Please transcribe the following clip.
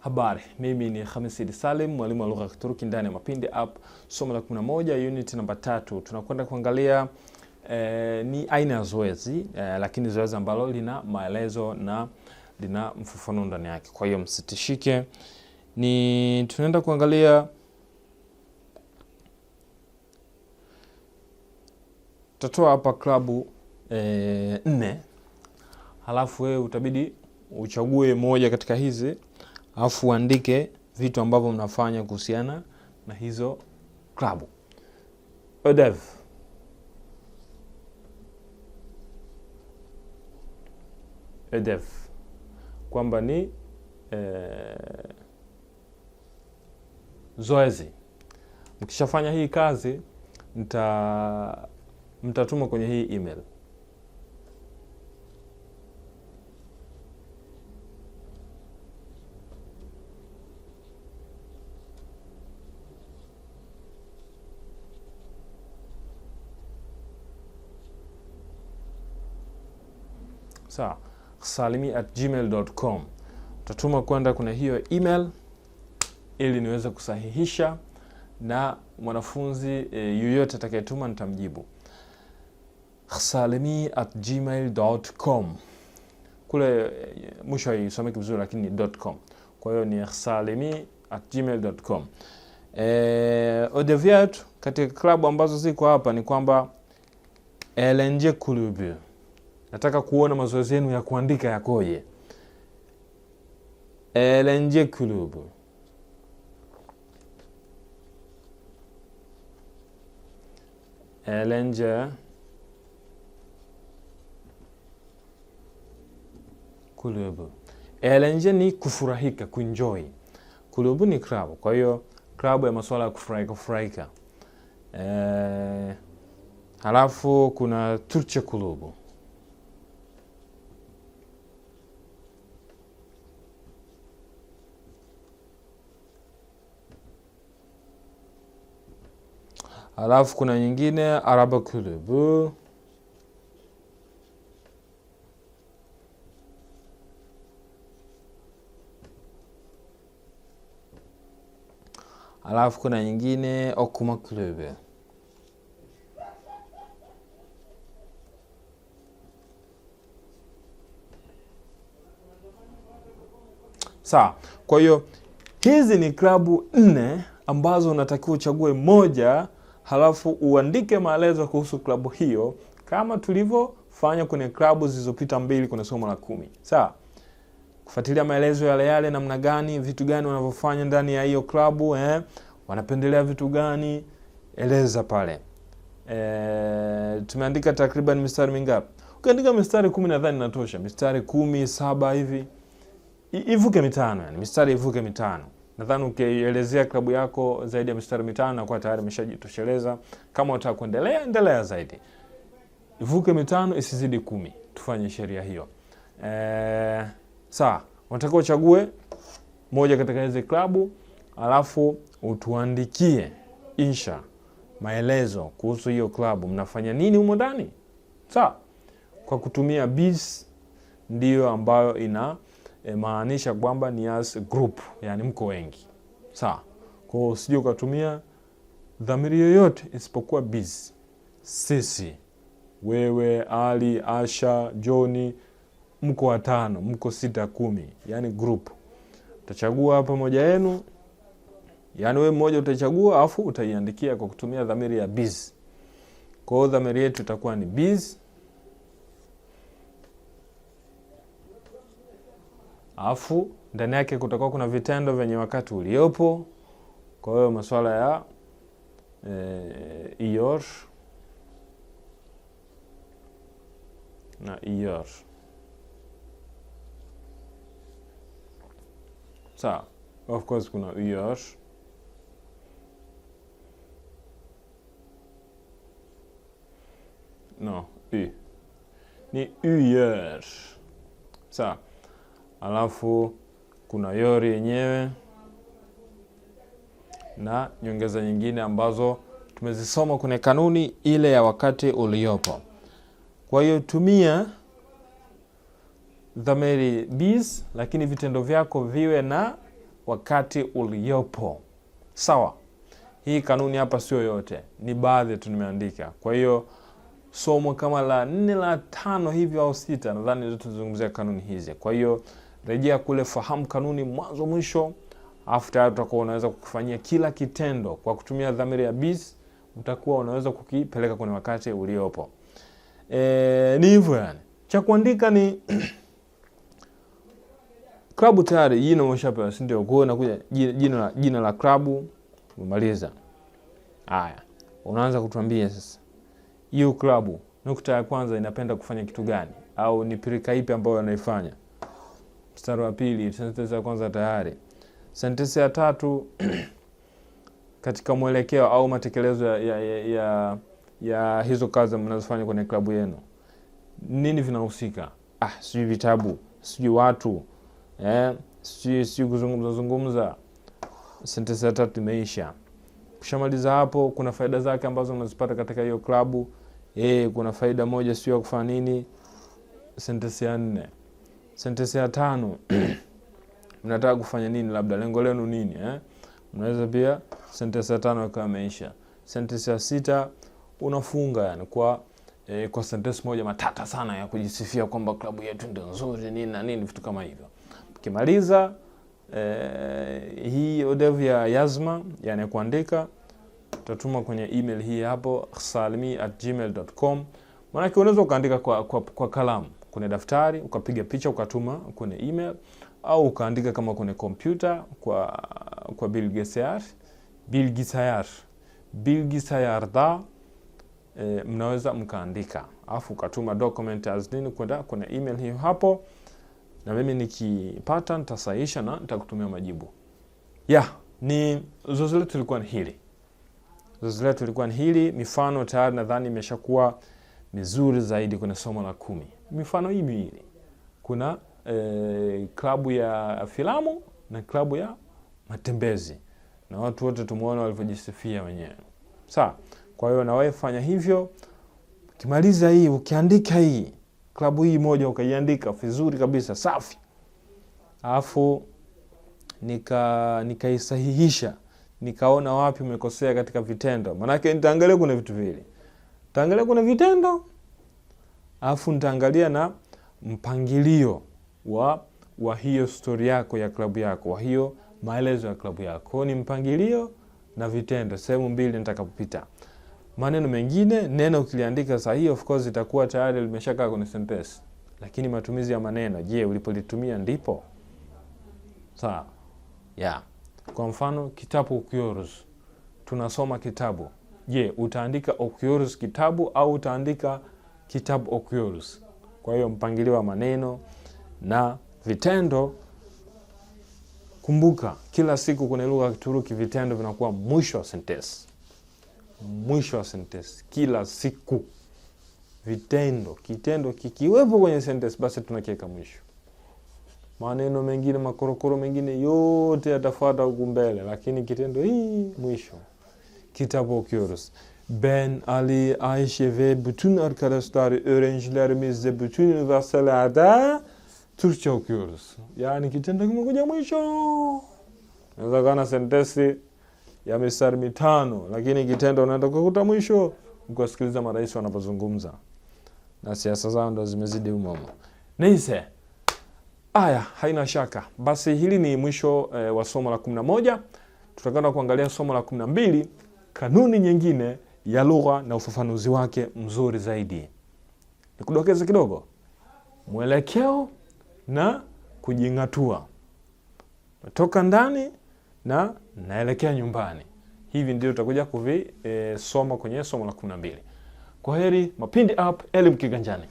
Habari, mimi ni Khamis Salim, mwalimu wa lugha ya Kituruki ndani ya Mapindi App, somo la 11, unit namba 3. Tunakwenda kuangalia ni aina ya zoezi, lakini zoezi ambalo lina maelezo na lina mfafanuo ndani yake. Kwa hiyo msitishike. Tunaenda kuangalia tutatoa hapa klabu 4. Halafu wewe utabidi uchague moja katika hizi, alafu uandike vitu ambavyo mnafanya kuhusiana na hizo klabu. Ödev kwamba ni zoezi. Mkishafanya hii kazi mtatuma kwenye hii email. Sawa, salimi@gmail.com. Tatuma kwenda kuna hiyo email ili niweze kusahihisha, na mwanafunzi yoyote atakayetuma nitamjibu. salimi@gmail.com. Kule mwisho haisomeki vizuri lakini ni .com. Kwa hiyo ni salimi@gmail.com. Ödeviyat katika klabu ambazo ziko hapa ni kwamba eğlence kulübü. Nataka kuona mazoezi yenu ya kuandika yakoje. Eğlence kulübü. Eğlence kulübü. Eğlence ni kufurahika, kuenjoy. Kulübü ni klabu. Kwa hiyo klabu ya masuala ya kufurahika. Halafu kuna Türkçe kulübü. Halafu kuna nyingine Araba kulübü. Halafu kuna nyingine okuma kulübü. Sawa. Kwa hiyo hizi ni klabu 4 ambazo unatakiwa uchague moja, halafu uandike maelezo kuhusu klabu hiyo kama tulivyofanya kwenye klabu zilizopita 2 kwenye somo la 10. Sawa? Kufuatilia maelezo yale namna gani, vitu gani wanavyofanya ndani ya hiyo klabu, wanapendelea vitu gani, eleza pale. Tumeandika takriban mistari mingapi? Ukiandika mistari 10 nadhani inatosha. Mistari 10, 7 hivi. Ivuke 5, yani mistari ivuke 5. Nadhani ukielezea klabu yako zaidi ya mistari 5 na kwa tayari umeshajitosheleza. Kama unataka kuendelea, endelea zaidi. Ivuke 5 isizidi 10. Tufanye sheria hiyo. Sawa, unataka uchague moja katika hizo klabu, alafu utuandikie insha maelezo kuhusu hiyo klabu. Mnafanya nini humo ndani? Sawa? Kwa kutumia biz ndio ambayo ina maanisha kwamba ni as group, yani mko wengi. Sawa? Kwa hiyo usije ukatumia dhamiri yoyote isipokuwa biz. Sisi, wewe, Ali, Asha, Johnny, mko 5, mko 6, 10, yani group. Utachagua hapa moja yenu, yani wewe mmoja utachagua afu utaiandikia kwa kutumia dhamiri ya biz. Kwa hiyo dhamiri yetu itakuwa ni biz. Afu ndani yake kutakuwa kuna vitendo vyenye wakati uliopo. Kwa hiyo masuala ya iyor na iyor. Sawa. Of course kuna iyor. No, ni uyor. Sawa. Alafu kuna yori yenyewe na nyongeza nyingine ambazo tumezisoma kwenye kanuni ile ya wakati uliopo. Kwa hiyo tumia dhamiri biz, lakini vitendo vyako viwe na wakati uliopo. Sawa? Hii kanuni hapa sio yote, ni baadhi tu nimeandika. Kwa hiyo somo kama la 4 la 5 hivi au 6 nadhani ndio tuzungumzia kanuni hizi. Kwa hiyo rejea kule, fahamu kanuni mwanzo mwisho. After utakuwa unaweza kukifanyia kila kitendo kwa kutumia dhamiri ya bis, utakuwa unaweza kukipeleka kwenye wakati uliopo. Ni hivyo yani. Cha kuandika ni klabu tayari jina umeshapewa, si ndio? Kwa hiyo unakuja jina la klabu umaliza. Haya, unaanza kutuambia sasa hiyo klabu nukta ya kwanza inapenda kufanya kitu gani, au ni pirika ipi ambayo wanaifanya. Mstari wa pili, sentensi ya kwanza tayari. Sentensi ya tatu katika mwelekeo au matekelezo ya hizo kazi mnazofanya kwenye klabu yenu, nini vinahusika? Sijui vitabu, sijui watu, sijui kuzungumza. Sentensi ya tatu imeisha. Kushamaliza hapo, kuna faida zake ambazo unazipata katika hiyo klabu. Kuna faida moja sio ya kufanya nini. Sentensi ya 4. Sentensi ya 5 mnataka kufanya nini, labda lengo lenu nini, unaweza pia sentensi ya 5 kama imeisha. Sentensi ya 6 unafunga yani kwa sentensi moja matata sana ya kujisifia kwamba klabu yetu ndio nzuri nini na nini, vitu kama hivyo. Ukimaliza hii odevu ya yazma, yani kuandika, utatuma kwenye email hii hapo salmi@gmail.com. Maana unaweza ukaandika kwa kalamu kwenye daftari, ukapiga picha ukatuma kwenye email, au ukaandika kama kwenye kompyuta kwa bilgisayarda mnaweza mkaandika, afu ukatuma document as nini kwenda kwenye email hiyo hapo, na mimi nikipata nitasahisha na nitakutumia majibu. Ni zoezi letu lilikuwa ni hili. Mifano tayari nadhani imeshakuwa mizuri zaidi kwenye somo la 10. Mifano hii miwili. Kuna klabu ya filamu na klabu ya matembezi. Na watu wote tumuona walivyojisifia wenyewe. Sawa. Kwa hiyo na wewe fanya hivyo. Ukimaliza hii, ukiandika hii klabu hii moja ukaiandika vizuri kabisa, safi. Alafu nikaisahihisha, nikaona wapi umekosea katika vitendo. Maana yake nitaangalia kuna vitu vile. Nitaangalia kuna vitendo, alafu nitaangalia na mpangilio wa hiyo story yako ya klabu yako, wa hiyo maelezo ya klabu yako. Ni mpangilio na vitendo, sehemu mbili nitakapopita. Maneno mengine, neno ukiliandika sahihi of course itakuwa tayari limeshakaa kwenye sentence. Lakini matumizi ya maneno, je, ulipolitumia ndipo? Sawa. Kwa mfano kitabu okuyoruz. Tunasoma kitabu. Je, utaandika okuyoruz kitabu au utaandika kitabu okuyoruz? Kwa hiyo mpangilio wa maneno na vitendo. Kumbuka kila siku kwenye lugha ya Kituruki vitendo vinakuwa mwisho wa sentence. Mwisho wa sentence kila siku. Kitendo kikiwepo kwenye sentence basi tunakiweka mwisho. Maneno mengine, makorokoro mengine yote yatafuata huko mbele, lakini kitendo hii mwisho. Kitabu okuyoruz. Ben, Ali, Ayşe ve bütün arkadaşlar, öğrencilerimizle bütün üniversitelerde Türkçe okuyoruz. Yani kitendo kimekuja mwisho. Naweza kana sentensi ya mistari 5, lakini kitendo unaenda kukuta mwisho ukisikiliza marais wanapozungumza. Na siasa zao ndo zimezidi humo. Nice. Haina shaka. Basi hili ni mwisho wa somo la 11. Tutakwenda kuangalia somo la 12, kanuni nyingine ya lugha na ufafanuzi wake mzuri zaidi. Nikudokeze kidogo. Mwelekeo na kujingatua. Natoka ndani na naelekea nyumbani. Hivi ndio tutakuja soma kwenye somo la 12. Kwaheri, Mapindi App, elimu kiganjani.